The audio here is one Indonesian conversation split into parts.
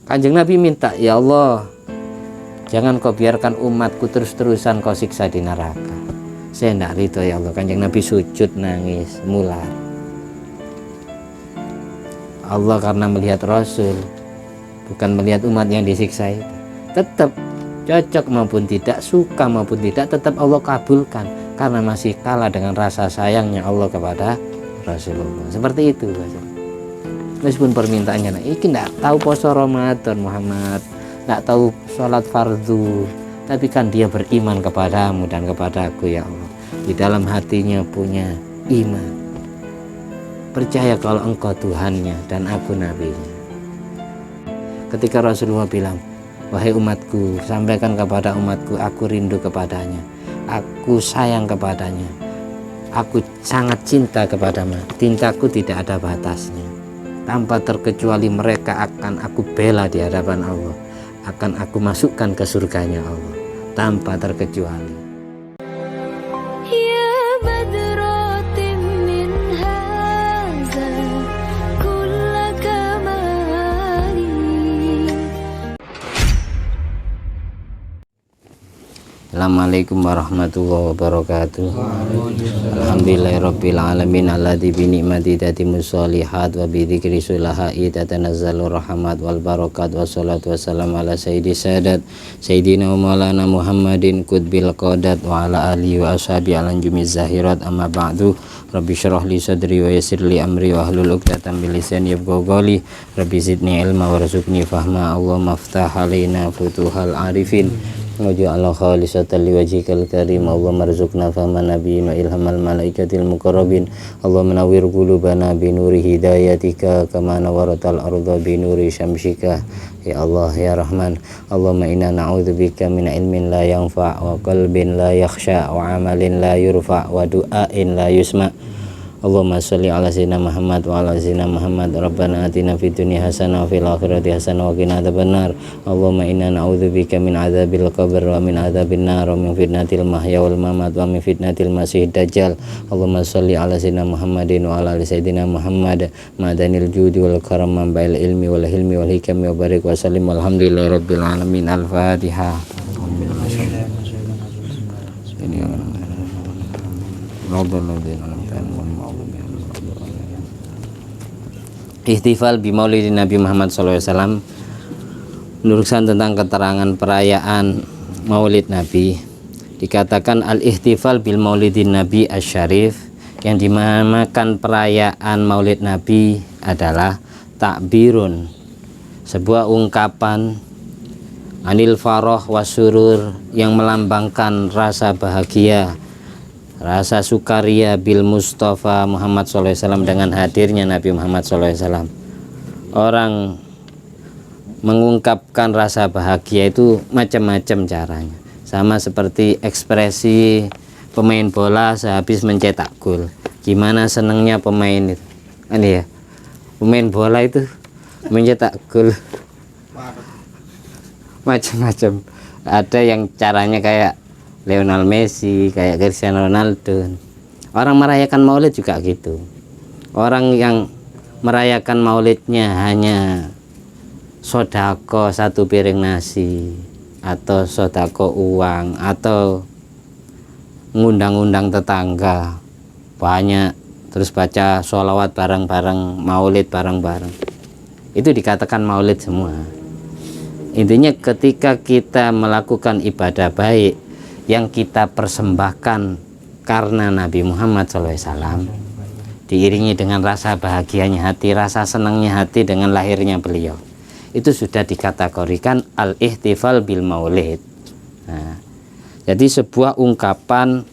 Kanjeng Nabi minta, ya Allah, jangan kau biarkan umatku terus-terusan kau siksa di neraka. Saya tidak ridho ya Allah. Kanjeng Nabi sujud nangis mular. Allah karena melihat Rasul, bukan melihat umat yang disiksa itu, tetap cocok maupun tidak, suka maupun tidak, tetap Allah kabulkan karena masih kalah dengan rasa sayangnya Allah kepada Rasulullah. Seperti itu. Meskipun permintaannya, nah, ini tidak tahu poso Ramadan Muhammad, tidak tahu sholat fardu, tapi kan dia beriman kepadamu dan kepadaku ya Allah. Di dalam hatinya punya iman, percaya kalau engkau Tuhannya dan aku nabinya. Ketika Rasulullah bilang, wahai umatku, sampaikan kepada umatku, aku rindu kepadanya, aku sayang kepadanya, aku sangat cinta kepadanya, cintaku tidak ada batasnya. Tanpa terkecuali mereka akan aku bela di hadapan Allah, akan aku masukkan ke surganya Allah, tanpa terkecuali. Assalamualaikum warahmatullahi wabarakatuh. Alhamdulillahirabbil alamin alladzi bi ni'mati tatimmus sholihat wa bi dzikri sulahai tatanazzalu rahmat wal barakat wassalatu wassalamu ala sayyidis sadat sayyidina wa maulana Muhammadin qutbil qadat wa ala alihi wa ashabi alan jumiz zahirat amma ba'du. Rabbi syrah li sadri wa yassir li amri wa hlul 'uqdatam min lisani yafqahu qawli. Rabbi zidni ilma warzuqni fahma. Allahumma iftah alaina futuhal arifin waj'alna khalisatan liwajhikal karim. Allahumma arzuqna fahma nabiyyin wa ilhamal malaikatil muqarrabin. Allahumma nawwir qulubana bi nuri hidayatika kama nawwaratal arda bi nuri syamsika. Ya Allah ya Rahman, Allahumma inna na'udzubika min ilmin la yanfa' wa qalbin la yakhsha wa amalin la yurfa' wa du'ain la yusma'. Allahumma sholli ala sayyidina Muhammad wa ala sayyidina Muhammad. Rabbana atina fid dunya hasanah wa fil akhirati hasanah wa qina adzabannar. Allahumma inna na'udzubika min adzabil qabr wa min adzabin nar wa min fitnatil mahya wal mamat wa min fitnatil masiihid dajjal. Allahumma sholli ala sayyidina Muhammadin wa ala ali sayyidina Muhammad madanil judi wal karam bil ilmi wal hilmi wal hikami wa barik wa sallim walhamdulillahirabbil alamin. Al-Fatihah. Ihtifal bi maulidin Nabi Muhammad SAW. Menuliskan tentang keterangan perayaan maulid Nabi, dikatakan al-ihtifal bil maulidin Nabi asyarif, yang dinamakan perayaan maulid Nabi adalah takbirun, sebuah ungkapan anil faroh wasurur, yang melambangkan rasa bahagia, rasa sukaria bil Mustafa Muhammad SAW, dengan hadirnya Nabi Muhammad SAW. Orang mengungkapkan rasa bahagia itu macam-macam caranya, sama seperti ekspresi pemain bola sehabis mencetak gol. Gimana senangnya pemain itu, ini ya, pemain bola itu mencetak gol macam-macam. Ada yang caranya kayak Lionel Messi, kayak Cristiano Ronaldo. Orang merayakan maulid juga gitu. Orang yang merayakan maulidnya hanya sodako satu piring nasi, atau sodako uang, atau ngundang-undang tetangga banyak, terus baca sholawat bareng-bareng, maulid bareng-bareng, itu dikatakan maulid semua. Intinya ketika kita melakukan ibadah baik yang kita persembahkan karena Nabi Muhammad SAW, diiringi dengan rasa bahagianya hati, rasa senangnya hati dengan lahirnya beliau, itu sudah dikategorikan al-ihtifal bil maulid. Nah, jadi sebuah ungkapan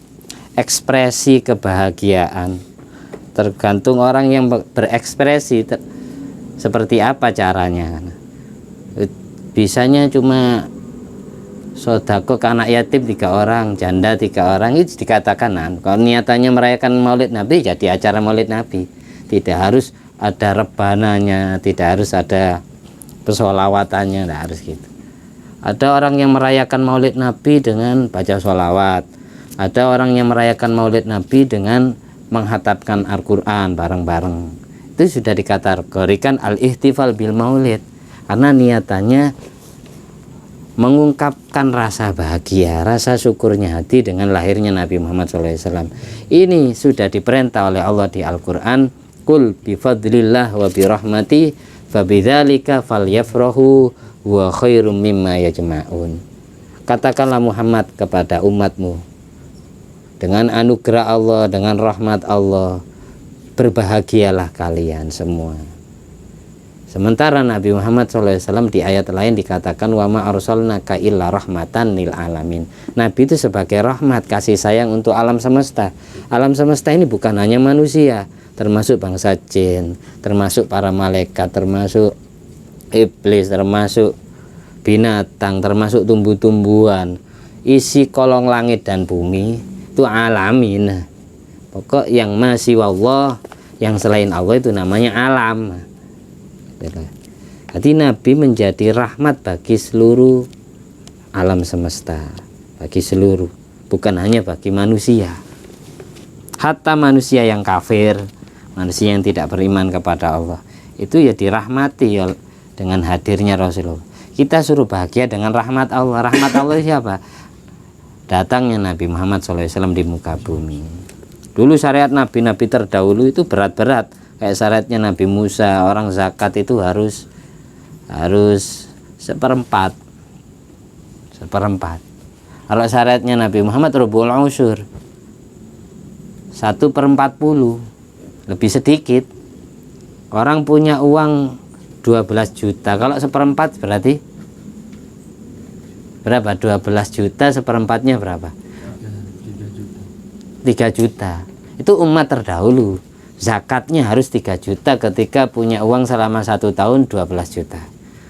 ekspresi kebahagiaan, tergantung orang yang berekspresi seperti apa caranya. Bisanya cuma sodako ke anak yatim 3 orang, janda 3 orang, itu dikatakan kalau niatannya merayakan maulid Nabi, jadi acara maulid Nabi. Tidak harus ada rebananya, tidak harus ada persolawatannya, tidak harus gitu. Ada orang yang merayakan maulid Nabi dengan baca sholawat, ada orang yang merayakan maulid Nabi dengan menghatamkan Al-Quran bareng-bareng. Itu sudah dikategorikan al-ihtifal bil maulid. karena niatannya mengungkapkan rasa bahagia, rasa syukurnya hati dengan lahirnya Nabi Muhammad SAW. Ini sudah diperintah oleh Allah di Al-Quran, Qul bifadlillah wa birahmati fabidzalika falyafrahu wa khairum mimma yajma'un. Katakanlah Muhammad kepada umatmu, dengan anugerah Allah, dengan rahmat Allah, berbahagialah kalian semua. Sementara Nabi Muhammad SAW di ayat lain dikatakan wa ma arsalnaka illa rahmatan lil alamin. Nabi itu sebagai rahmat, kasih sayang untuk alam semesta. Alam semesta ini bukan hanya manusia, termasuk bangsa jin, termasuk para malaikat, termasuk iblis, termasuk binatang, termasuk tumbuh-tumbuhan, isi kolong langit dan bumi, itu alamin. Pokok yang masih wallah, yang selain Allah itu namanya alam. Jadi Nabi menjadi rahmat bagi seluruh alam semesta, bagi seluruh, bukan hanya bagi manusia. Hatta manusia yang kafir, manusia yang tidak beriman kepada Allah, itu ya dirahmati dengan hadirnya Rasulullah. Kita suruh bahagia dengan rahmat Allah. Rahmat Allah siapa? Datangnya Nabi Muhammad SAW di muka bumi. Dulu syariat nabi-nabi terdahulu itu berat-berat. Kayak syariatnya Nabi Musa, orang zakat itu harus seperempat. Kalau syariatnya Nabi Muhammad rubul usyur, 1/40, lebih sedikit. Orang punya uang 12 juta, kalau seperempat berarti berapa? 12 juta seperempatnya berapa? 3 juta. Itu umat terdahulu, zakatnya harus 3 juta ketika punya uang selama 1 tahun 12 juta.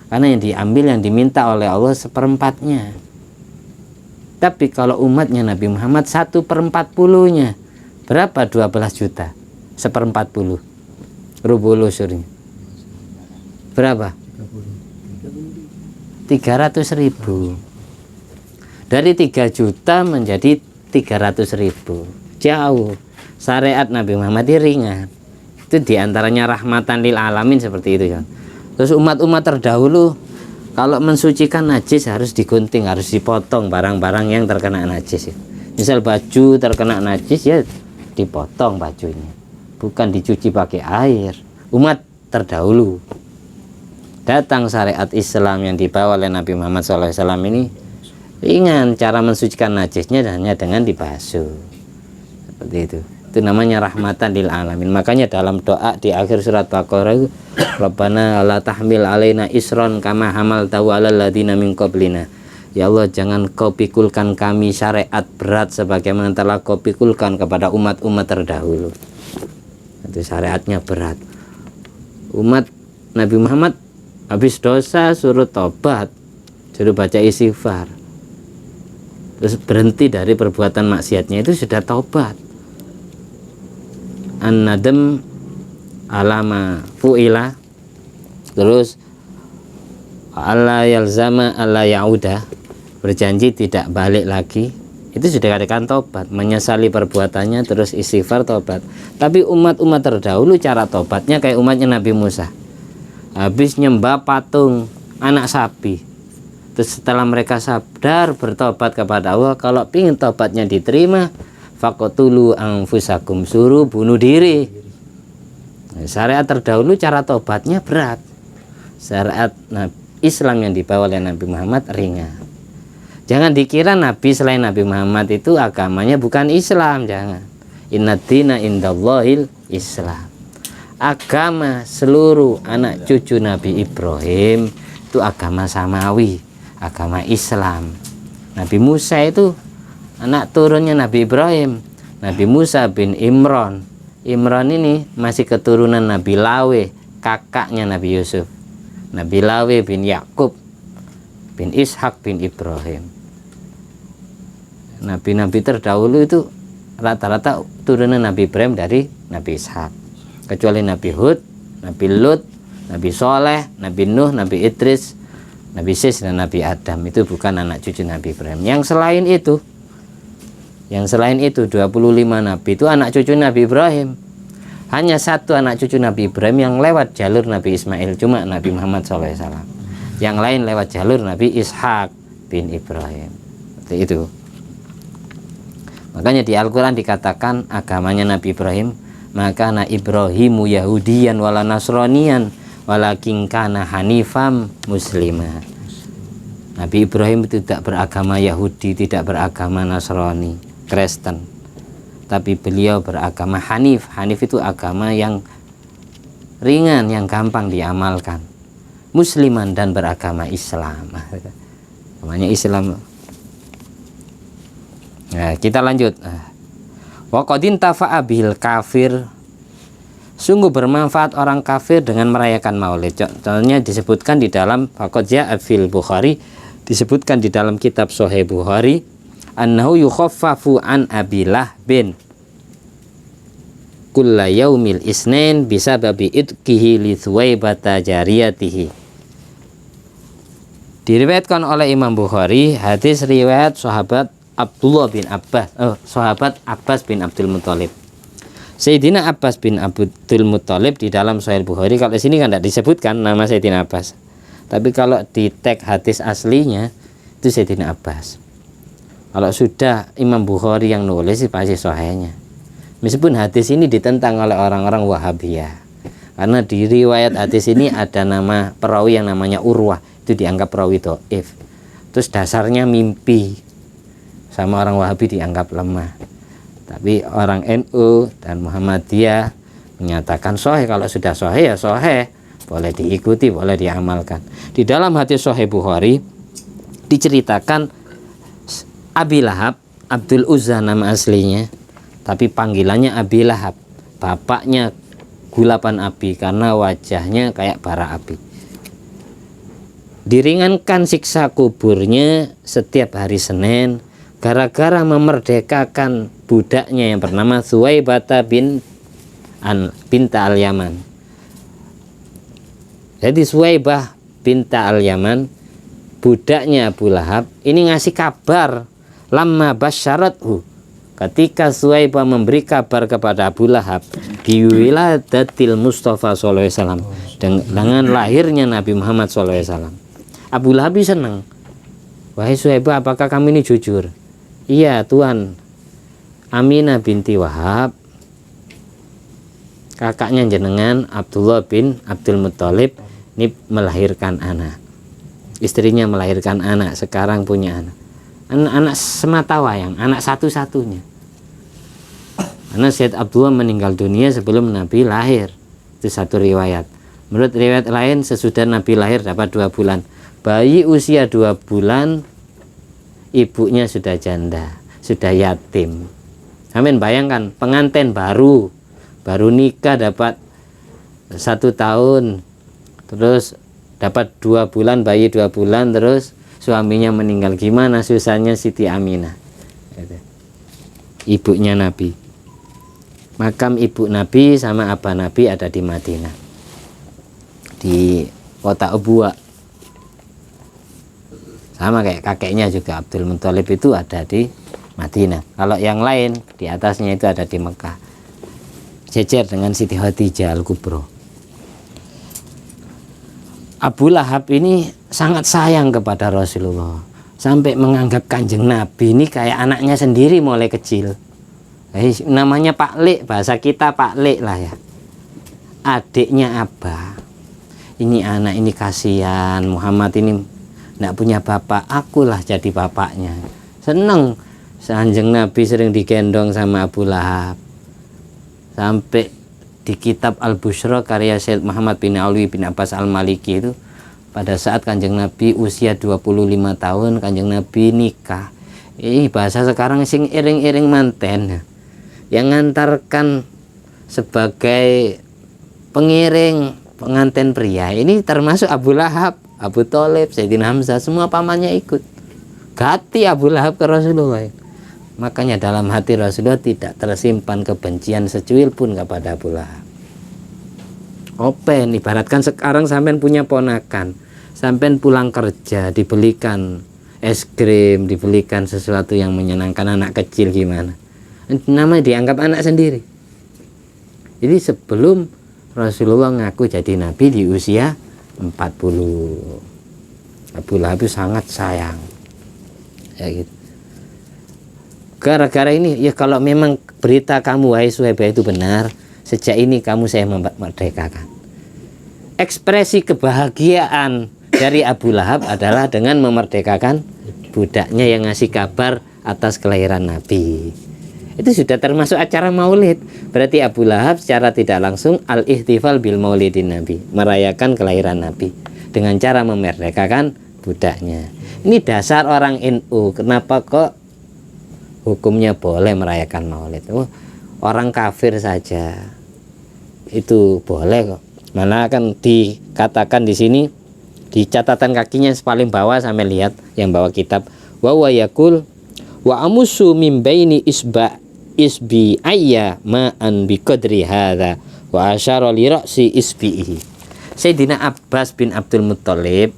Karena yang diambil, yang diminta oleh Allah seperempatnya. Tapi kalau umatnya Nabi Muhammad 1/40-nya, berapa 12 juta? 1/40 rubul usyurnya berapa? 300.000. Dari 3 juta menjadi 300.000, jauh. Syariat Nabi Muhammad ringan. Itu diantaranya rahmatan lil alamin, seperti itu ya. Terus umat-umat terdahulu kalau mensucikan najis harus digunting, harus dipotong barang-barang yang terkena najis. Misal baju terkena najis, ya dipotong bajunya, bukan dicuci pakai air. Umat terdahulu. Datang syariat Islam yang dibawa oleh Nabi Muhammad SAW ini ringan, cara mensucikan najisnya hanya dengan dibasuh, seperti itu. Itu namanya rahmatan lil alamin. Makanya dalam doa di akhir surat Baqarah, Rabbana la tahmil alaina isron kama hamaltahu alal ladzina min qablina. Ya Allah, jangan kau pikulkan kami syariat berat sebagaimana telah kau pikulkan kepada umat-umat terdahulu. Itu syariatnya berat. Umat Nabi Muhammad habis dosa suruh tobat, suruh baca istighfar, terus berhenti dari perbuatan maksiatnya, itu sudah taubat. An-nadam alama fu'ila, terus alla yalzama alla yaudah, berjanji tidak balik lagi, itu sudah dikatakan tobat. Menyesali perbuatannya terus istighfar, tobat. Tapi umat-umat terdahulu cara tobatnya kayak umatnya Nabi Musa, habis nyembah patung anak sapi, terus setelah mereka sadar bertobat kepada Allah, kalau ingin tobatnya diterima, faqtulu anfusakum, suruh bunuh diri. Nah, syariat terdahulu cara tobatnya berat. Syariat Islam yang dibawa oleh Nabi Muhammad ringan. Jangan dikira Nabi selain Nabi Muhammad itu agamanya bukan Islam, jangan. Innad-dina indallahil Islam. Agama seluruh anak cucu Nabi Ibrahim itu agama samawi, agama Islam. Nabi Musa itu anak turunnya Nabi Ibrahim, Nabi Musa bin Imran. Imran ini masih keturunan Nabi Lawe, kakaknya Nabi Yusuf. Nabi Lawe bin Yakub bin Ishak bin Ibrahim. Nabi-nabi terdahulu itu rata-rata turunan Nabi Ibrahim dari Nabi Ishak, kecuali Nabi Hud, Nabi Lut, Nabi Soleh, Nabi Nuh, Nabi Idris, Nabi Sis, dan Nabi Adam. Itu bukan anak cucu Nabi Ibrahim. Yang selain itu 25 Nabi itu anak cucu Nabi Ibrahim. Hanya satu anak cucu Nabi Ibrahim yang lewat jalur Nabi Ismail, cuma Nabi Muhammad SAW. yang lain lewat jalur Nabi Ishak bin Ibrahim. Seperti itu. Makanya di Al-Quran dikatakan agamanya Nabi Ibrahim, maka na Ibrahimu Yahudiyan wala Nasronian walakin kana hanifam muslimah. Nabi Ibrahim tidak beragama Yahudi, tidak beragama Nasrani, Kristen, tapi beliau beragama Hanif. Hanif itu agama yang ringan, yang gampang diamalkan, musliman, dan beragama Islam. Namanya Islam. Nah, kita lanjut. Wa qadin tafa'a bil kafir, sungguh bermanfaat orang kafir dengan merayakan Maulid. Contohnya disebutkan di dalam faqad ja'a fil Bukhari, disebutkan di dalam kitab Sahih Bukhari, annahu yukhaffafu an Abilah bin kulla yaumil isnin bisababi idkihi li Thuwaibata jariyatihi. Diriwayatkan oleh Imam Bukhari hadis riwayat sahabat Abdullah bin Abbas, sahabat Abbas bin Abdul Muthalib. Sayyidina Abbas bin Abdul Muthalib di dalam Sahih Bukhari, kalau di sini kan tidak disebutkan nama Sayyidina Abbas. Tapi kalau di teks hadis aslinya itu Sayyidina Abbas. Kalau sudah Imam Bukhari yang nulis pasti sahihnya. Meskipun hadis ini ditentang oleh orang-orang Wahabiyah, karena di riwayat hadis ini ada nama perawi yang namanya Urwah, itu dianggap perawi dhaif. Terus dasarnya mimpi, sama orang Wahabi dianggap lemah. Tapi orang NU dan Muhammadiyah menyatakan sahih. Kalau sudah sahih ya sahih, boleh diikuti, boleh diamalkan. Di dalam hadis Sahih Bukhari diceritakan Abi Lahab, Abdul Uzza nama aslinya, tapi panggilannya Abi Lahab, bapaknya gulapan api karena wajahnya kayak bara api. Diringankan siksa kuburnya setiap hari Senin gara-gara memerdekakan budaknya yang bernama Thuwaibata binta al-Yaman. Jadi Thuwaibah binta al-Yaman, budaknya Abu Lahab, ini ngasih kabar lamma basyarathu, ketika Thuwaibah memberi kabar kepada Abu Lahab biwiladatil Mustafa sallallahu alaihi wasallam, dengan lahirnya Nabi Muhammad sallallahu alaihi wasallam. Abu Lahab senang. Wahai Thuwaibah, apakah kamu ini jujur? Iya Tuhan, Aminah binti Wahab, kakaknya jenengan Abdullah bin Abdul Muthalib, ini melahirkan anak. Istrinya melahirkan anak, sekarang punya anak. Anak semata wayang, anak satu-satunya. Karena Sayyid Abdullah meninggal dunia sebelum Nabi lahir. Itu satu riwayat. Menurut riwayat lain sesudah Nabi lahir dapat 2 bulan. Bayi usia 2 bulan, ibunya sudah janda, sudah yatim. Amin, bayangkan pengantin baru nikah dapat 1 tahun, terus dapat 2 bulan, bayi 2 bulan, terus suaminya meninggal. Gimana susahnya Siti Aminah, ibunya Nabi. Makam ibu Nabi sama abah Nabi ada di Madinah, di kota Ubuwa. Sama kayak kakeknya juga Abdul Muthalib itu ada di Madinah. Kalau yang lain di atasnya itu ada di Mekah, jejer dengan Siti Khadijah Al-Kubro. Abu Lahab ini sangat sayang kepada Rasulullah, sampai menganggap Kanjeng Nabi ini kayak anaknya sendiri mulai kecil. Namanya Pak Lek, bahasa kita Pak Lek lah ya. Adiknya Abah, ini anak ini kasihan, Muhammad ini tidak punya bapak, akulah jadi bapaknya. Seneng Kanjeng Nabi sering digendong sama Abu Lahab. Sampai di kitab Al-Bushra karya Syed Muhammad bin Alwi bin Abbas Al-Maliki itu, pada saat Kanjeng Nabi usia 25 tahun, Kanjeng Nabi nikah. Ini bahasa sekarang sing iring-iring manten, yang ngantarkan sebagai pengiring pengantin pria ini termasuk Abu Lahab, Abu Thalib, Sayyidina Hamzah, semua pamannya ikut. Gati Abu Lahab ke Rasulullah. Makanya dalam hati Rasulullah tidak tersimpan kebencian secuil pun kepada Abu Lahab. Open, ibaratkan sekarang sampean punya ponakan, sampean pulang kerja dibelikan es krim, dibelikan sesuatu yang menyenangkan, anak kecil gimana? Namanya dianggap anak sendiri. Jadi sebelum Rasulullah ngaku jadi nabi di usia 40. Abu Lahab itu sangat sayang. Ya gitu. Gara-gara ini, ya kalau memang berita kamu wahai Suhaibah itu benar, sejak ini kamu saya memerdekakan. Ekspresi kebahagiaan dari Abu Lahab adalah dengan memerdekakan budaknya yang ngasih kabar atas kelahiran Nabi. Itu sudah termasuk acara maulid. Berarti Abu Lahab secara tidak langsung al-ihtifal bil maulidin Nabi, merayakan kelahiran Nabi dengan cara memerdekakan budaknya. Ini dasar orang NU. Kenapa kok hukumnya boleh merayakan maulid? Orang kafir saja itu boleh kok. Malah akan dikatakan di sini di catatan kakinya paling bawah, sampai lihat yang bawa kitab, wa yakul wa amusu min baini isbi ayya ma'an bi qadri hadza wa asyara li ra'si isbihi. Sayyidina Abbas bin Abdul Muthalib,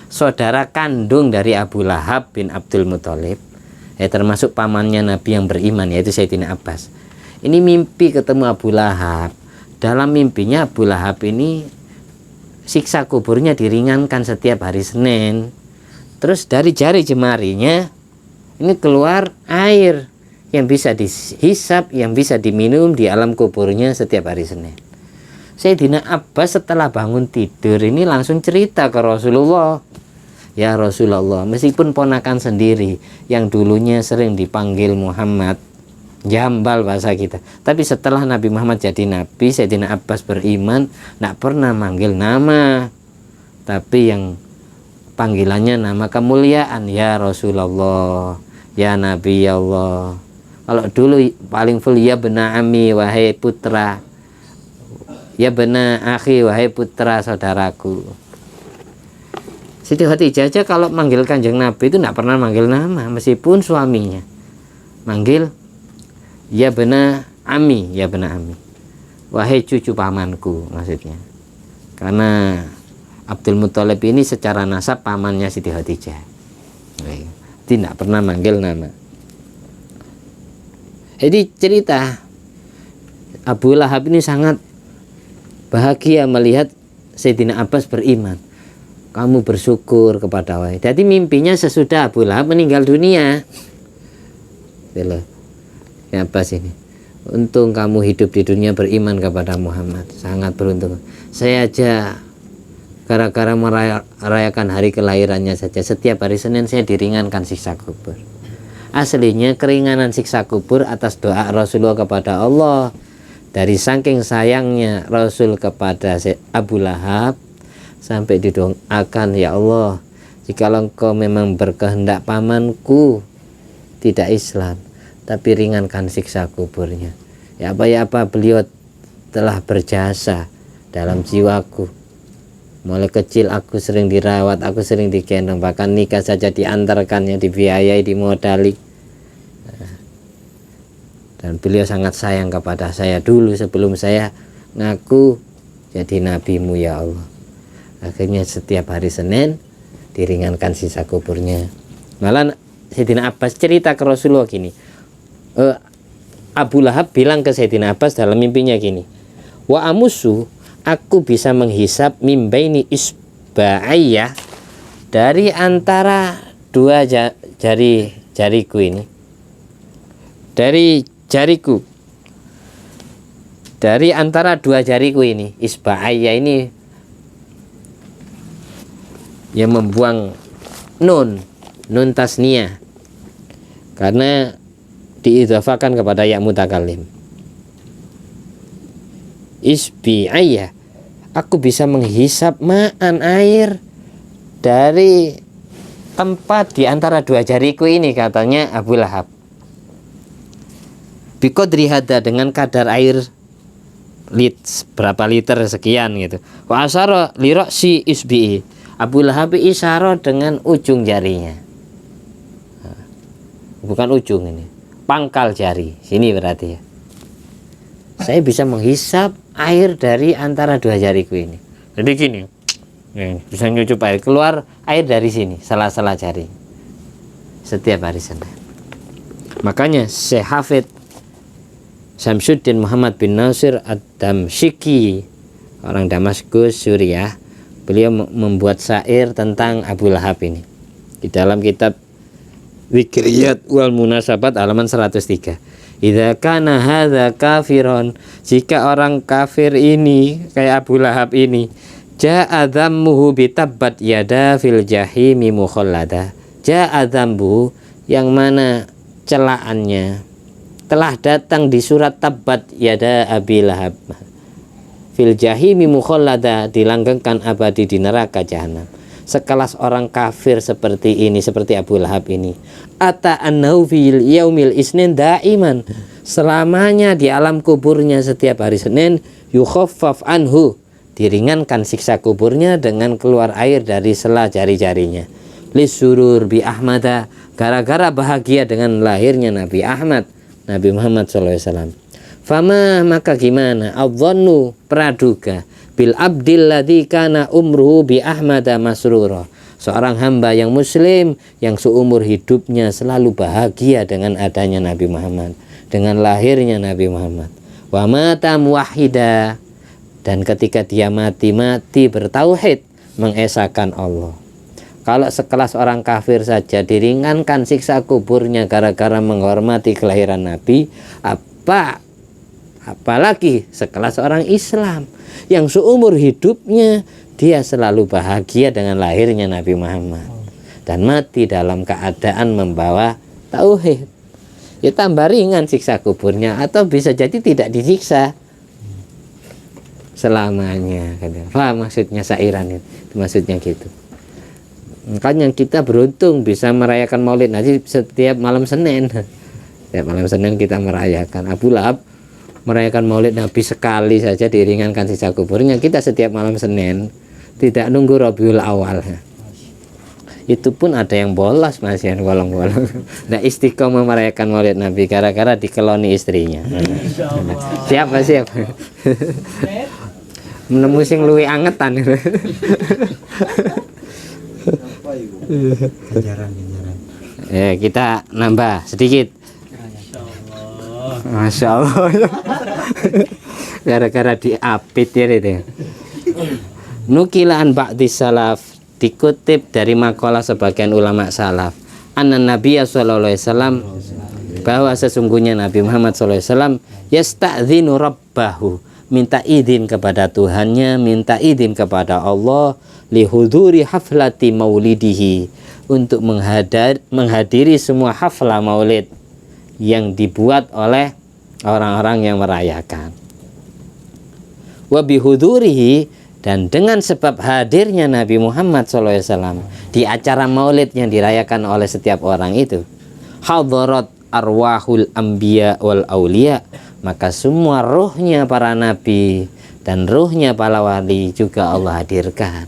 saudara kandung dari Abu Lahab bin Abdul Muthalib, termasuk pamannya Nabi yang beriman, yaitu Sayyidina Abbas. Ini mimpi ketemu Abu Lahab. Dalam mimpinya Abu Lahab ini siksa kuburnya diringankan setiap hari Senin. Terus dari jari jemarinya ini keluar air yang bisa dihisap, yang bisa diminum di alam kuburnya setiap hari Senin. Sayyidina Abbas setelah bangun tidur ini langsung cerita ke Rasulullah. Ya Rasulullah, meskipun ponakan sendiri yang dulunya sering dipanggil Muhammad, jambal bahasa kita, tapi setelah Nabi Muhammad jadi Nabi, Sayyidina Abbas beriman, tidak pernah manggil nama, tapi yang panggilannya nama kemuliaan, ya Rasulullah, ya Nabi Allah. Kalau dulu paling full, ya bena ami, wahai putra, ya bena akhi, wahai putra saudaraku. Siti Khadijah aja kalau manggil Kanjeng Nabi itu tidak pernah manggil nama, meskipun suaminya manggil ya bena ami, ya bena ami, wahai cucu pamanku, maksudnya karena Abdul Muthalib ini secara nasab pamannya Siti Khadijah, tidak pernah manggil nama. Jadi cerita Abu Lahab ini sangat bahagia melihat Sayyidina Abbas beriman. Kamu bersyukur kepada Allah. Jadi mimpinya sesudah Abu Lahab meninggal dunia. Ya Abbas ini, untung kamu hidup di dunia beriman kepada Muhammad, sangat beruntung. Saya aja gara-gara merayakan hari kelahirannya saja, setiap hari Senin saya diringankan siksa kubur. Aslinya keringanan siksa kubur atas doa Rasulullah kepada Allah. Dari saking sayangnya Rasul kepada Abu Lahab, sampai didoakan, ya Allah, jikalau engkau memang berkehendak pamanku tidak Islam, tapi ringankan siksa kuburnya. Ya apa beliau telah berjasa dalam jiwaku. Mulai kecil aku sering dirawat, aku sering digendong, bahkan nikah saja diantarkannya, dibiayai, dimodali. Dan beliau sangat sayang kepada saya dulu sebelum saya ngaku jadi nabimu, ya Allah. Akhirnya setiap hari Senin diringankan sisa kuburnya. Malah Sayyidina Abbas cerita ke Rasulullah gini, Abu Lahab bilang ke Sayyidina Abbas dalam mimpinya gini, wa amusu, aku bisa menghisap mimbaini isba'ayya, dari antara dua jariku ini, dari jariku, dari antara dua jariku ini, isba'ayya ini yang membuang nun tasniyah karena diidhafakan kepada ya mutakallim. Isbi ayah, aku bisa menghisap ma'an air dari tempat di antara dua jariku ini, katanya Abu Lahab. Biqadri hada, dengan kadar air berapa liter sekian gitu. Wa asyara li ra'si isbi'i, Abu Lahab isyarat dengan ujung jarinya, bukan ujung ini, pangkal jari sini berarti ya. Saya bisa menghisap air dari antara dua jariku ini. Jadi gini, bisa nyucup air, keluar air dari sini, sela-sela jari setiap hari Senin. Makanya Syekh Hafid Syamsuddin Muhammad bin Nasir Ad-Damsyiki, orang Damaskus, Suriah, beliau membuat syair tentang Abu Lahab ini di dalam kitab Dzikriyat wal Munasabat halaman 103. Idza kana hadza kafiron, jika orang kafir ini kayak Abu Lahab ini, ja'a dzammuhu bitabbat yada fil jahimi mukhallada. Ja'a dzambuhu, yang mana celaannya telah datang di surat tabbat yada Abi Lahab fil jahimi mukhallada, dilanggengkan abadi di neraka jahanam. Sekelas orang kafir seperti ini, seperti Abu Lahab ini, ata annahu fil yaumil isnin daiman, selamanya di alam kuburnya setiap hari Senin, yukhaffaf anhu, diringankan siksa kuburnya dengan keluar air dari sela jari-jarinya. Lisurur bi Ahmada, gara-gara bahagia dengan lahirnya Nabi Ahmad, Nabi Muhammad SAW. Fama, maka gimana? Adzannu, praduga, bil abdil ladzi kana umruhu bi Ahmada masrura, seorang hamba yang muslim yang seumur hidupnya selalu bahagia dengan adanya Nabi Muhammad, dengan lahirnya Nabi Muhammad. Wa mata muwahhida, dan ketika dia mati bertauhid, mengesahkan Allah. Kalau sekelas orang kafir saja diringankan siksa kuburnya gara-gara menghormati kelahiran Nabi, apalagi sekelas orang Islam yang seumur hidupnya dia selalu bahagia dengan lahirnya Nabi Muhammad dan mati dalam keadaan membawa tauhid. Ya tambah ringan siksa kuburnya, atau bisa jadi tidak disiksa selamanya. Paham maksudnya sairan itu? Maksudnya gitu. Makanya kita beruntung bisa merayakan Maulid Nabi setiap malam Senin. Setiap malam Senin kita merayakan. Abu Lahab merayakan Maulid Nabi sekali saja diringankan siksa kuburnya. Kita setiap malam Senin, tidak nunggu Rabiul Awal. Itu pun ada yang bolos, Mas, yang bolong-bolong. Nah, istiqomah merayakan Maulid Nabi gara-gara dikeloni istrinya. Siapa? Menemu sing luwih angetan. Ya, kita nambah sedikit. Masya Allah. Gara-gara diapit ya itu. Nukilaan ba'di salaf, dikutip dari makalah sebagian ulama salaf, anna Nabiya sallallahu alaihi wasallam, bahwa sesungguhnya Nabi Muhammad sallallahu alaihi wasallam yasta'dzinu rabbahu, minta izin kepada Tuhannya, minta izin kepada Allah, lihuduri haflati maulidihi, untuk menghadiri semua haflah maulid yang dibuat oleh orang-orang yang merayakan. Wa bihudurihi, dan dengan sebab hadirnya Nabi Muhammad SAW di acara maulid yang dirayakan oleh setiap orang itu, hadarat arwahul anbiya wal auliya, maka semua ruhnya para nabi dan ruhnya para wali juga Allah hadirkan,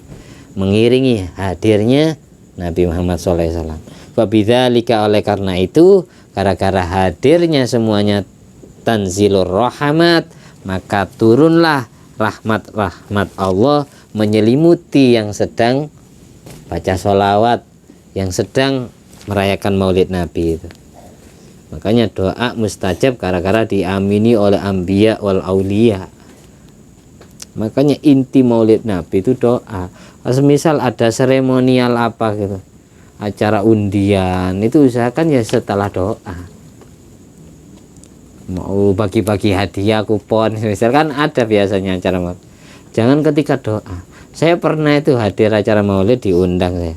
mengiringi hadirnya Nabi Muhammad SAW. Wabidzalika, oleh karena itu, gara-gara hadirnya semuanya tanzilur rahmat, maka turunlah rahmat-rahmat Allah menyelimuti yang sedang baca sholawat, yang sedang merayakan maulid Nabi itu. Makanya doa mustajab gara-gara diamini oleh anbiya wal auliya. Makanya inti maulid Nabi itu doa. Misal ada seremonial apa gitu, acara undian, itu usahakan ya setelah doa. Mau bagi-bagi hadiah, kupon, misalkan ada biasanya acara maulid, jangan ketika doa. Saya pernah itu hadir acara maulid, diundang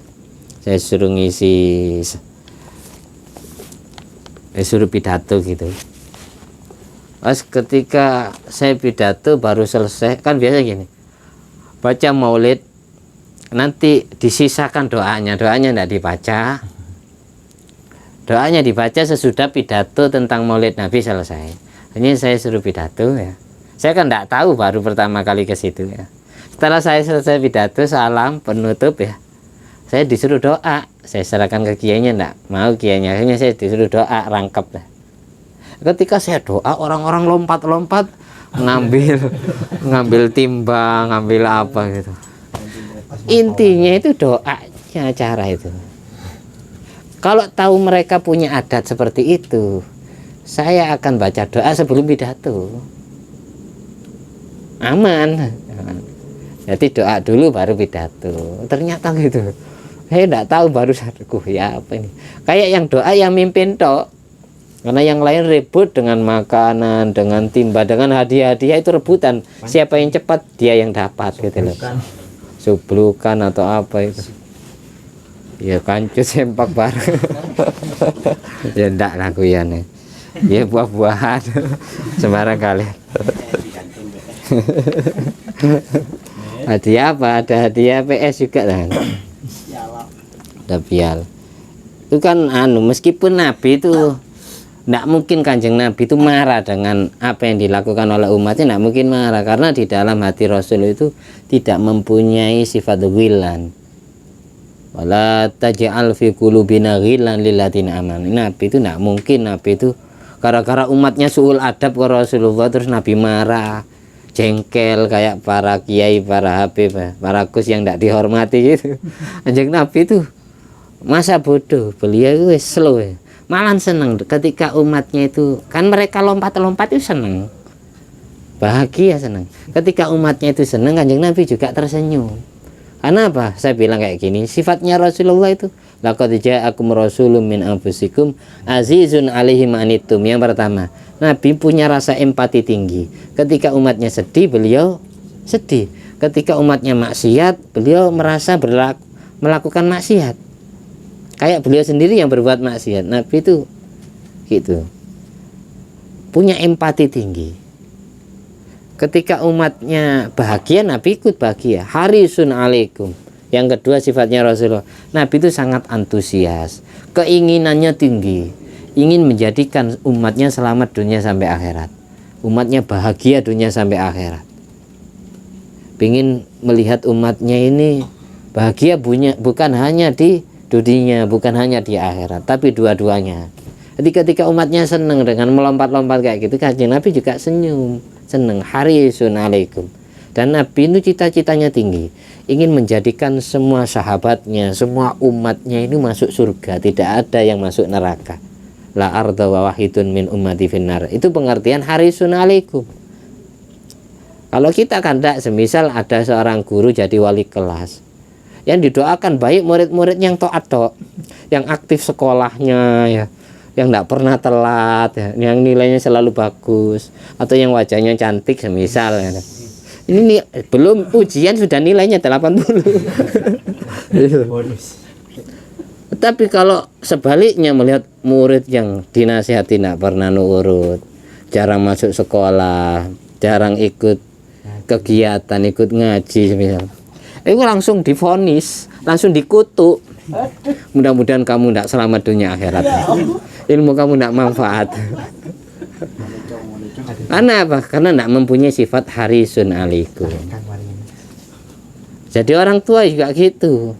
saya suruh ngisi, suruh pidato gitu. Pas ketika saya pidato baru selesai, kan biasa gini, baca maulid nanti disisakan doanya tidak dibaca. Doanya dibaca sesudah pidato tentang maulid Nabi selesai. Hanya saya suruh pidato ya. Saya kan tidak tahu, baru pertama kali ke situ ya. Setelah saya selesai pidato, salam penutup ya, saya disuruh doa. Saya serahkan ke kiainya, tidak mau kiainya. Akhirnya saya disuruh doa rangkap lah. Ketika saya doa, orang-orang lompat-lompat ngambil timbang, ngambil apa gitu. Intinya itu doanya acara itu. Kalau tahu mereka punya adat seperti itu, saya akan baca doa sebelum pidato. Aman. Jadi doa dulu baru pidato. Ternyata gitu. Saya enggak tahu baru sadarku ya apa ini. Kayak yang doa yang mimpin tok. Karena yang lain ribut dengan makanan, dengan timba, dengan hadiah-hadiah itu rebutan. Siapa yang cepat dia yang dapat gitu loh. Sublukan atau apa itu. Ya kancut sempak bareng. Ya ndak laku ya nih. Ya buah-buahan. Sembarang kali. Hadiah apa? Ada hadiah PS juga kan. Ada pial. Itu kan meskipun Nabi itu nggak mungkin Kanjeng Nabi itu marah dengan apa yang dilakukan oleh umatnya, nggak mungkin marah karena di dalam hati Rasul itu tidak mempunyai sifat ghillan. Wala taj'al fi qulubina ghillan lil ladzina amanu. Nabi itu nggak mungkin, Nabi itu gara-gara umatnya suul adab ke Rasulullah terus Nabi marah, jengkel kayak para kiai, para habib, para kus yang tidak dihormati gitu. Kanjeng Nabi itu masa bodoh, beliau itu slow ya. Malah senang ketika umatnya itu kan mereka lompat-lompat itu senang, bahagia senang. Ketika umatnya itu senang, Kanjeng Nabi juga tersenyum. Karena apa? Saya bilang kayak gini, sifatnya Rasulullah itu laqad ja'akum rasulun min anfusikum azizun 'alaihi ma anittum. Yang pertama, Nabi punya rasa empati tinggi. Ketika umatnya sedih, beliau sedih. Ketika umatnya maksiat, beliau merasa melakukan maksiat. Kayak beliau sendiri yang berbuat maksiat. Nabi itu gitu, punya empati tinggi. Ketika umatnya bahagia, Nabi ikut bahagia. Harisun alaikum. Yang kedua sifatnya Rasulullah, Nabi itu sangat antusias, keinginannya tinggi, ingin menjadikan umatnya selamat dunia sampai akhirat, umatnya bahagia dunia sampai akhirat. Ingin melihat umatnya ini bahagia bukan hanya di dunia, bukan hanya di akhirat, tapi dua-duanya. Jadi ketika umatnya senang dengan melompat-lompat kayak gitu, Kanjeng Nabi juga senyum, senang. Harisun alaikum. Dan Nabi itu cita-citanya tinggi, ingin menjadikan semua sahabatnya, semua umatnya ini masuk surga, tidak ada yang masuk neraka. La arda wa wahidun min ummati finnar. Itu pengertian harisun alaikum. Kalau kita kan tidak, semisal ada seorang guru jadi wali kelas, yang didoakan baik murid-murid yang taat, yang aktif sekolahnya ya, yang tidak pernah telat ya, yang nilainya selalu bagus, atau yang wajahnya cantik semisal ya. Ini belum ujian sudah nilainya 80. Tapi kalau sebaliknya melihat murid yang dinasihati tidak pernah nurut, jarang masuk sekolah, jarang ikut kegiatan, ikut ngaji semisal, itu langsung divonis, langsung dikutuk. Mudah-mudahan kamu tidak selamat dunia akhirat, ilmu kamu tidak manfaat. Karena apa? Karena tidak mempunyai sifat harisun alaikum. Jadi orang tua juga gitu,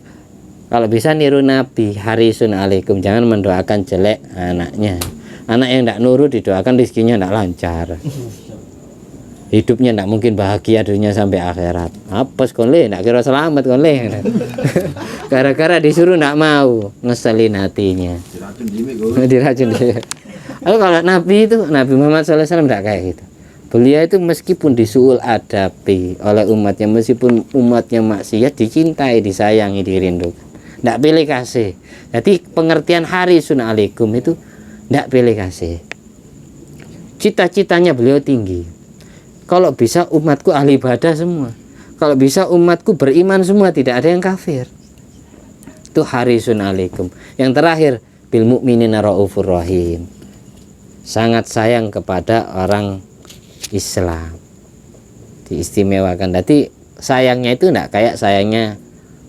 kalau bisa niru Nabi, harisun alaikum. Jangan mendoakan jelek anaknya. Anak yang tidak nurut didoakan rezekinya tidak lancar, hidupnya tidak mungkin bahagia dunia sampai akhirat. Apa sekolah tidak kira selamat sekolah. Gara-gara disuruh tidak mau, ngeselin hatinya, diracun dia. Lalu kalau Nabi itu, Nabi Muhammad SAW tidak kayak gitu. Beliau itu meskipun disuul adabi oleh umatnya, meskipun umatnya maksiat, dicintai, disayangi, dirindukan, tidak pilih kasih. Jadi pengertian harisun alaikum itu tidak pilih kasih. Cita-citanya beliau tinggi, kalau bisa umatku ahli ibadah semua, kalau bisa umatku beriman semua, tidak ada yang kafir. Itu harisun alaikum. Yang terakhir, bil mu'minina raufur rahim, sangat sayang kepada orang Islam, diistimewakan. Jadi sayangnya itu tidak kayak sayangnya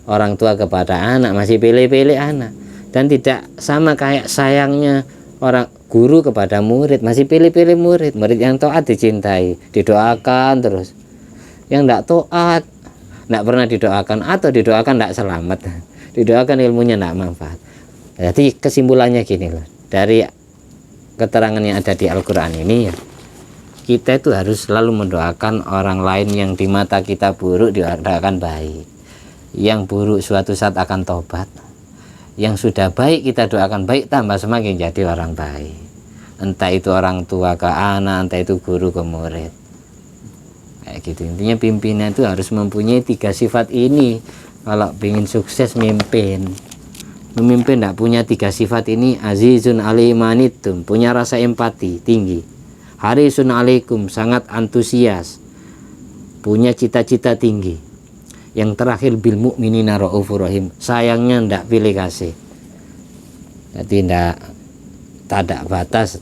orang tua kepada anak, masih pilih-pilih anak. Dan tidak sama kayak sayangnya orang guru kepada murid, masih pilih-pilih murid. Murid yang taat dicintai, didoakan terus. Yang tidak taat tidak pernah didoakan, atau didoakan tidak selamat, didoakan ilmunya tidak manfaat. Jadi kesimpulannya gini loh, dari keterangan yang ada di Al-Quran ini ya, kita itu harus selalu mendoakan orang lain yang di mata kita buruk didoakan baik, yang buruk suatu saat akan tobat, yang sudah baik kita doakan baik, tambah semakin jadi orang baik, entah itu orang tua ke anak, entah itu guru ke murid. kayak gitu. Intinya pimpinan itu harus mempunyai 3 sifat ini kalau ingin sukses memimpin. Memimpin tidak punya 3 sifat ini, azizun alimanitum, punya rasa empati tinggi, harisun alaikum, sangat antusias, punya cita-cita tinggi. Yang terakhir bil mu'minina raufur rahim, sayangnya tidak pilih kasih. Jadi tidak ada batas,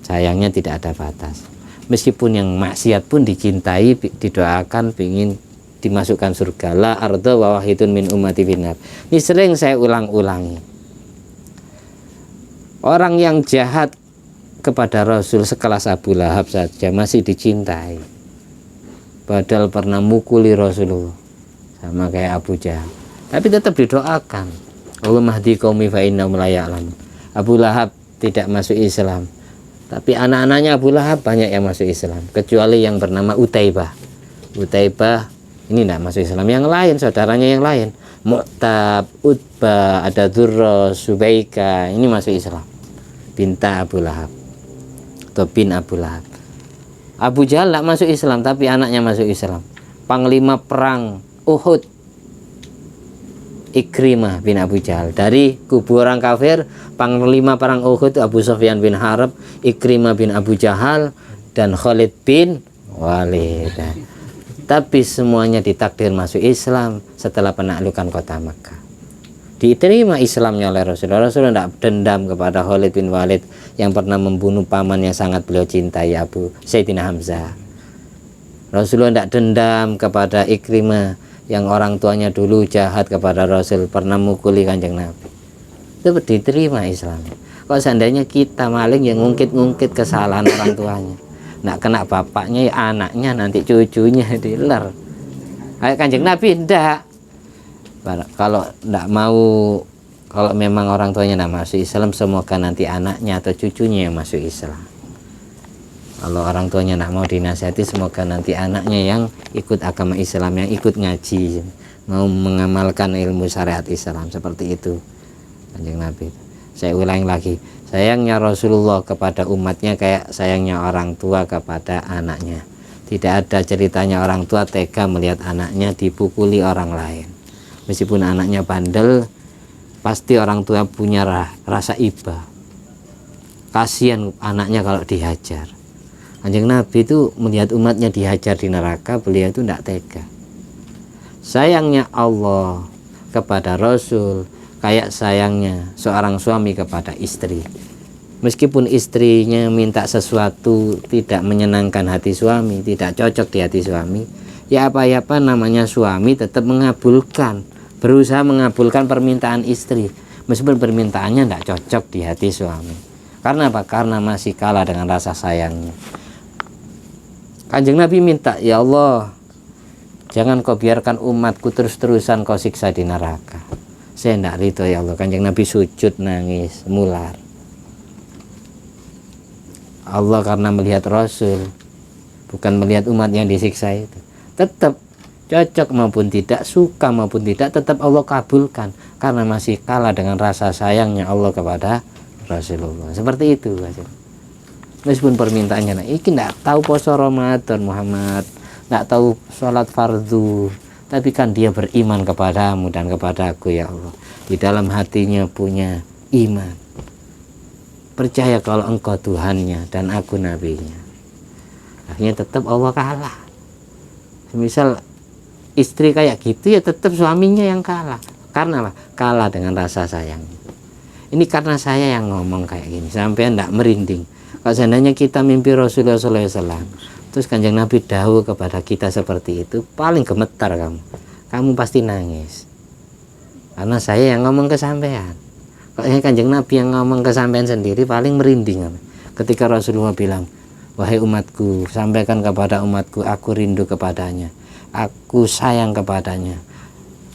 sayangnya tidak ada batas. Meskipun yang maksiat pun dicintai, didoakan, ingin dimasukkan surga. La arda wa wahidun min ummati binar. Ini sering saya ulang-ulangi. Orang yang jahat kepada Rasul sekelas Abu Lahab saja masih dicintai, padahal pernah mukuli Rasulullah, sama kayak Abu Jahal, tapi tetap didoakan. Allahumma hdi qaumi fa innahum la ya'lamun. Abu Lahab tidak masuk Islam, tapi anak-anaknya Abu Lahab banyak yang masuk Islam, kecuali yang bernama Utaibah. Utaibah ini tidak masuk Islam. Yang lain, saudaranya yang lain, Mu'tab, Utbah, ada Durra, Subaika, ini masuk Islam. Binta Abu Lahab atau bin Abu Lahab. Abu Jahal tidak masuk Islam, tapi anaknya masuk Islam. Panglima perang Uhud, Ikrimah bin Abu Jahal. Dari kubu orang kafir, panglima perang Uhud Abu Sufyan bin Harb, Ikrimah bin Abu Jahal, dan Khalid bin Walid. Tapi semuanya ditakdir masuk Islam setelah penaklukan kota Makkah. Diterima Islamnya oleh Rasulullah. Rasulullah tidak dendam kepada Khalid bin Walid yang pernah membunuh paman yang sangat beliau cintai, Abu Sayyidina Hamzah. Rasulullah tidak dendam kepada Ikrimah yang orang tuanya dulu jahat kepada Rasul, pernah mukuli Kanjeng Nabi. Itu diterima Islam. Kok seandainya kita maling yang ngungkit-ngungkit kesalahan orang tuanya, nggak kena bapaknya, ya anaknya, nanti cucunya diler. Kayak Kanjeng Nabi ndak. Kalau ndak mau, kalau memang orang tuanya nggak masuk Islam, semoga nanti anaknya atau cucunya yang masuk Islam. Kalau orang tuanya nggak mau dinasihati, semoga nanti anaknya yang ikut agama Islam, yang ikut ngaji, mau mengamalkan ilmu syariat Islam, seperti itu Kanjeng Nabi. Saya ulangi lagi, sayangnya Rasulullah kepada umatnya kayak sayangnya orang tua kepada anaknya. Tidak ada ceritanya orang tua tega melihat anaknya dipukuli orang lain. Meskipun anaknya bandel, pasti orang tua punya rasa iba, kasihan anaknya kalau dihajar. Kanjeng Nabi itu melihat umatnya dihajar di neraka, beliau itu tidak tega. Sayangnya Allah kepada Rasul kayak sayangnya seorang suami kepada istri. Meskipun istrinya minta sesuatu tidak menyenangkan hati suami, tidak cocok di hati suami, ya apa-apa namanya suami tetap mengabulkan, berusaha mengabulkan permintaan istri, meskipun permintaannya tidak cocok di hati suami. Karena apa? Karena masih kalah dengan rasa sayangnya. Kanjeng Nabi minta, ya Allah, jangan kau biarkan umatku terus-terusan kau siksa di neraka. Saya tidak ridho ya Allah. Kanjeng Nabi sujud nangis mular. Allah karena melihat Rasul, bukan melihat umat yang disiksa itu, tetap cocok maupun tidak, suka maupun tidak, tetap Allah kabulkan, karena masih kalah dengan rasa sayangnya Allah kepada Rasulullah. Seperti itu. Meskipun permintaannya, nah, ini tidak tahu puasa Ramadan Muhammad, tidak tahu sholat fardu, tapi kan dia beriman kepadamu dan kepadaku ya Allah. Di dalam hatinya punya iman, percaya kalau engkau Tuhannya dan aku nabinya. Akhirnya tetap Allah kalah. Misal istri kayak gitu, ya tetap suaminya yang kalah. Karena apa? Kalah dengan rasa sayang. Ini karena saya yang ngomong kayak gini, sampai tidak merinding. Kalau seandainya kita mimpi Rasulullah SAW, terus Kanjeng Nabi dahulu kepada kita seperti itu, paling gemetar kamu pasti nangis, karena saya yang ngomong ke sampean. Kalau Kanjeng Nabi yang ngomong ke sampean sendiri, paling merinding. Ketika Rasulullah bilang, wahai umatku, sampaikan kepada umatku, aku rindu kepadanya, aku sayang kepadanya,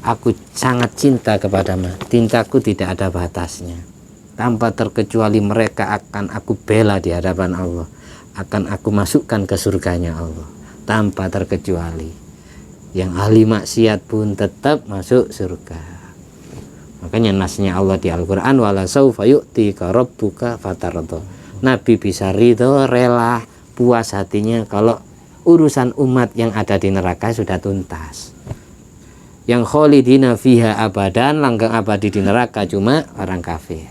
aku sangat cinta kepadanya, cintaku tidak ada batasnya. Tanpa terkecuali mereka akan aku bela di hadapan Allah, akan aku masukkan ke surganya Allah, tanpa terkecuali. Yang ahli maksiat pun tetap masuk surga. Makanya nasnya Allah di Al-Quran, wala saufa yu'tika rabbuka fatardo. Nabi bisa ridho, rela puas hatinya kalau urusan umat yang ada di neraka sudah tuntas. Yang kholidina fiha abadan, langgeng abadi di neraka cuma orang kafir.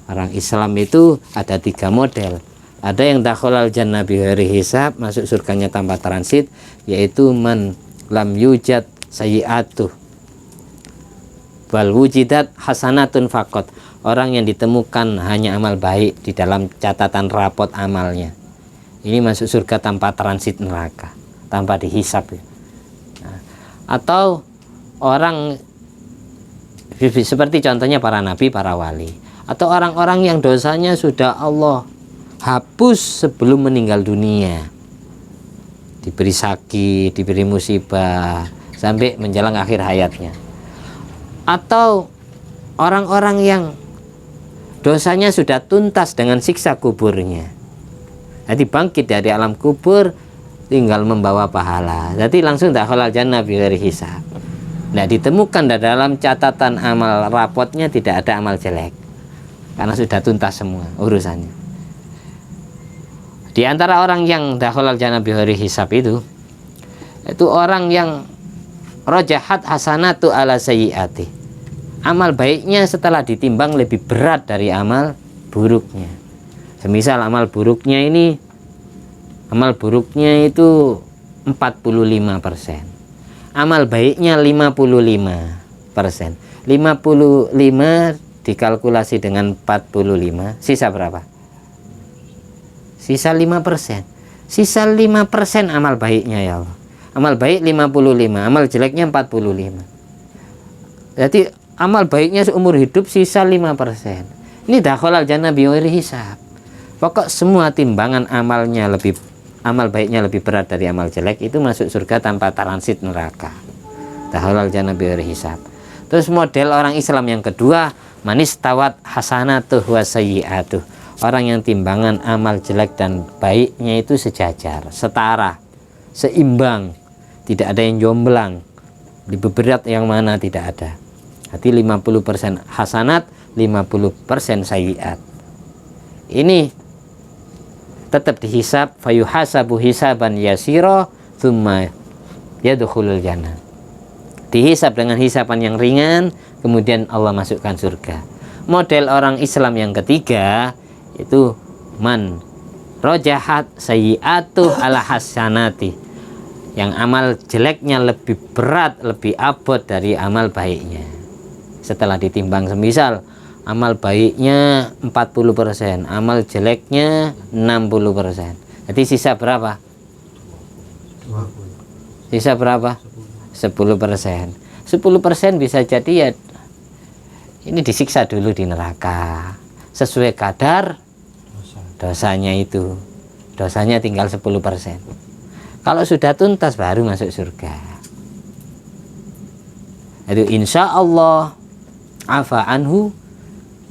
Orang Islam itu ada 3 model. Ada yang dakhalal jannah bighairi hisab, masuk surganya tanpa transit, yaitu man lam yujad sayyi'atuh wal wujidat hasanatun faqat, orang yang ditemukan hanya amal baik di dalam catatan rapot amalnya. Ini masuk surga tanpa transit neraka, tanpa dihisab. Nah, atau orang seperti contohnya para nabi, para wali, atau orang-orang yang dosanya sudah Allah hapus sebelum meninggal dunia, diberi sakit, diberi musibah sampai menjelang akhir hayatnya. Atau orang-orang yang dosanya sudah tuntas dengan siksa kuburnya, jadi bangkit dari alam kubur tinggal membawa pahala, jadi langsung dakhalal jannah bighairi hisab. Nah, ditemukan dalam catatan amal rapotnya tidak ada amal jelek karena sudah tuntas semua urusannya. Di antara orang yang dakhalal jannah bighairi hisab itu orang yang rojahat hasanatu ala sayyiati, amal baiknya setelah ditimbang lebih berat dari amal buruknya. Semisal amal buruknya itu 45%, amal baiknya 55%. 55 dikalkulasi dengan 45, sisa berapa? Sisa 5%. Sisa 5% amal baiknya, ya Allah. Amal baik 55, amal jeleknya 45. Jadi amal baiknya seumur hidup sisa 5%. Ini dakhalal jannah bighairi hisab. Pokok semua timbangan amal baiknya lebih berat dari amal jelek, itu masuk surga tanpa transit neraka. Dakhalal jannah bighairi hisab. Terus model orang Islam yang kedua, manistawat hasanatuh wa sayyi'atuh, orang yang timbangan amal jelek dan baiknya itu sejajar, setara, seimbang, tidak ada yang jomblang, lebih berat yang mana, tidak ada. Hati 50% hasanat, 50% sayyi'at. Ini tetap dihisab, fayuhasabu hisaban yasira thumma yadkhulul jannah. Dihisab dengan hisaban yang ringan, kemudian Allah masukkan surga. Model orang Islam yang ketiga itu man rojahat sayyi'atuh ala hasanati, yang amal jeleknya lebih berat, lebih abot dari amal baiknya. Setelah ditimbang, semisal amal baiknya 40%, amal jeleknya 60%. Jadi sisa berapa? 20. Sisa berapa? 10%. 10% bisa jadi ya ini disiksa dulu di neraka sesuai kadar dosanya itu. Dosanya tinggal 10%. Kalau sudah tuntas baru masuk surga. Itu insya Allah afa anhu.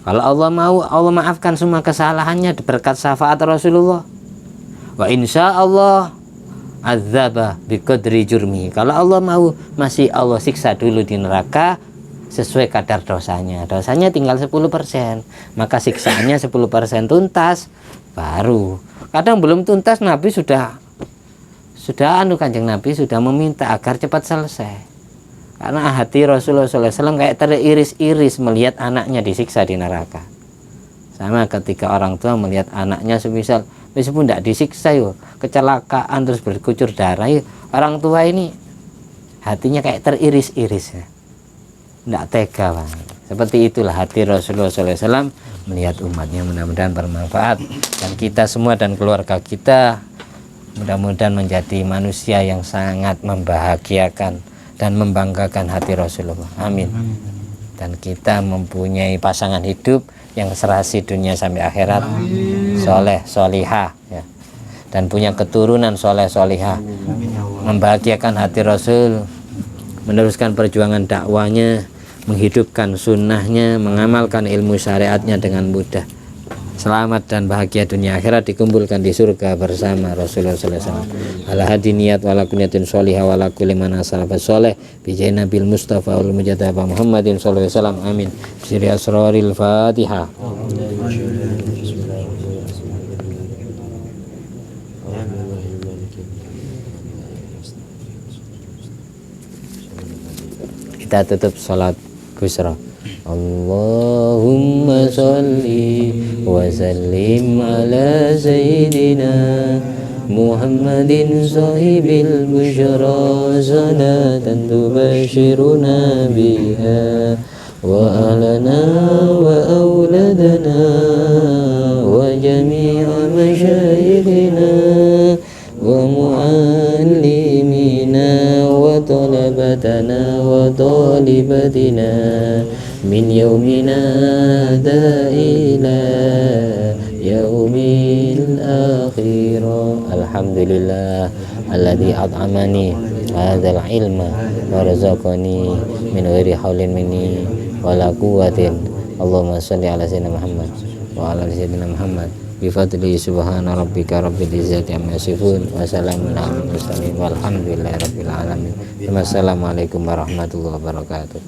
Kalau Allah mau, Allah maafkan semua kesalahannya berkat syafaat Rasulullah. Wa insya Allah azaba biqadri jurmi. Kalau Allah mau, masih Allah siksa dulu di neraka sesuai kadar dosanya. Dosanya tinggal 10%, maka siksaannya 10% tuntas baru. Kadang belum tuntas, Nabi sudah Kanjeng Nabi sudah meminta agar cepat selesai. Karena hati Rasulullah SAW kayak teriris-iris melihat anaknya disiksa di neraka. Sama ketika orang tua melihat anaknya semisal meskipun tidak disiksa kecelakaan terus berkucur darah, orang tua ini hatinya kayak teriris-iris, tidak tega, Bang. Seperti itulah hati Rasulullah SAW melihat umatnya. Mudah-mudahan bermanfaat, dan kita semua dan keluarga kita mudah-mudahan menjadi manusia yang sangat membahagiakan dan membanggakan hati Rasulullah. Amin. Dan kita mempunyai pasangan hidup yang serasi dunia sampai akhirat, soleh solihah, ya. Dan punya keturunan soleh solihah, membahagiakan hati Rasul, meneruskan perjuangan dakwanya, menghidupkan sunnahnya, mengamalkan ilmu syariatnya dengan mudah. Selamat dan bahagia dunia akhirat, dikumpulkan di surga bersama Rasulullah sallallahu alaihi wasallam. Ala hadi niyat wala kunyatin sholihah wala kulli man salafas soleh bijai nabil mustafa wal mujadaba Muhammadin sallallahu alaihi wasallam. Amin. Bisri asraril Fatihah. Kita tutup salat busra. Allahumma salli wa sallim ala sayyidina Muhammadin sahibil busyra sanatan tubashiruna biha wa alana wa auladana wa jami'a masyayikhina wa muallimina wa talabatana wa talibatina min yaumina ila yaumil akhir. Alhamdulillah alladzi at'amani hadzal ilma wa razaqani min ghairi haulin minni wala quwwatin. Allahumma shalli ala sayyidina Muhammad wa ala sayyidina Muhammad bi fadli subhana rabbika rabbil izzati amma yasifun wa salamun alal mursalin walhamdulillahi rabbil alamin. Wassalamualaikum warahmatullahi wabarakatuh.